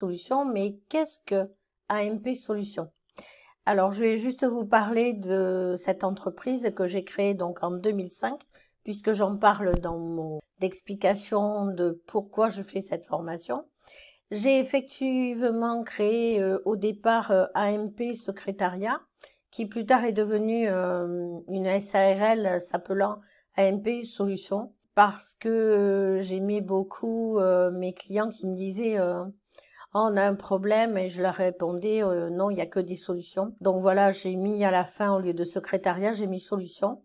Solutions, mais qu'est-ce que AMP Solutions? Alors, je vais juste vous parler de cette entreprise que j'ai créée donc en 2005, puisque j'en parle dans mon explication de pourquoi je fais cette formation. J'ai effectivement créé au départ AMP Secrétariat, qui plus tard est devenue une SARL s'appelant AMP Solutions, parce que j'aimais beaucoup mes clients qui me disaient on a un problème, et je leur répondais non, il n'y a que des solutions. Donc voilà, j'ai mis à la fin, au lieu de secrétariat, j'ai mis solution.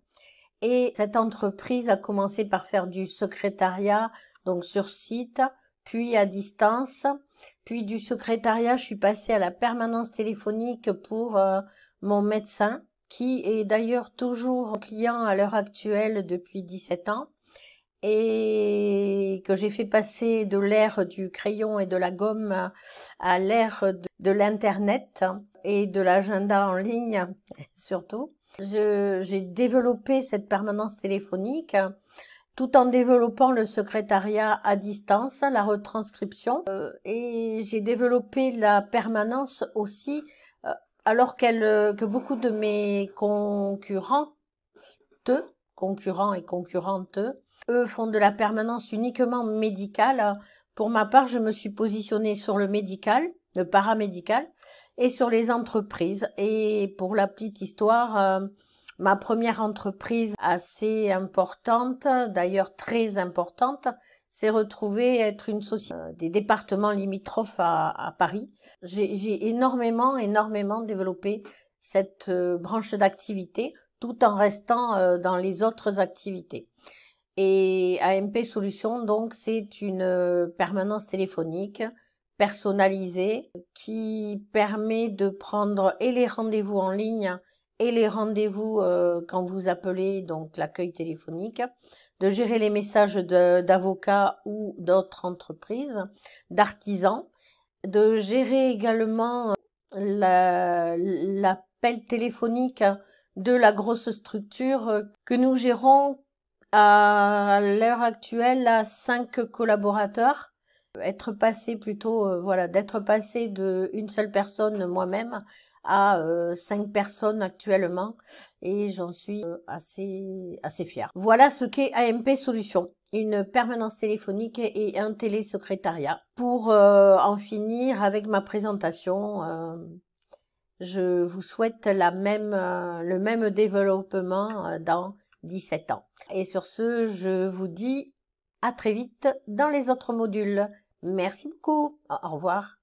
Et cette entreprise a commencé par faire du secrétariat, donc sur site, puis à distance. Puis du secrétariat, je suis passée à la permanence téléphonique pour mon médecin, qui est d'ailleurs toujours client à l'heure actuelle depuis 17 ans. Et que j'ai fait passer de l'ère du crayon et de la gomme à l'ère de l'Internet et de l'agenda en ligne, surtout. J'ai développé cette permanence téléphonique tout en développant le secrétariat à distance, la retranscription, et j'ai développé la permanence aussi, alors que beaucoup de mes concurrents et concurrentes, eux font de la permanence uniquement médicale. Pour ma part, je me suis positionnée sur le médical, le paramédical, et sur les entreprises. Et pour la petite histoire, ma première entreprise assez importante, d'ailleurs très importante, s'est retrouvée être une société des départements limitrophes à Paris. J'ai énormément développé cette branche d'activité, tout en restant dans les autres activités. Et AMP Solutions, donc, c'est une permanence téléphonique personnalisée qui permet de prendre et les rendez-vous en ligne et les rendez-vous quand vous appelez, donc l'accueil téléphonique, de gérer les messages d'avocats ou d'autres entreprises, d'artisans, de gérer également l'appel téléphonique de la grosse structure que nous gérons à l'heure actuelle à 5 collaborateurs. Être passé plutôt, voilà, d'être passé de une seule personne moi-même à 5 personnes actuellement, et j'en suis assez fière. Voilà ce qu'est AMP Solutions, une permanence téléphonique et un télésecrétariat. Pour en finir avec ma présentation, je vous souhaite le même développement dans 17 ans. Et sur ce, je vous dis à très vite dans les autres modules. Merci beaucoup. Au revoir.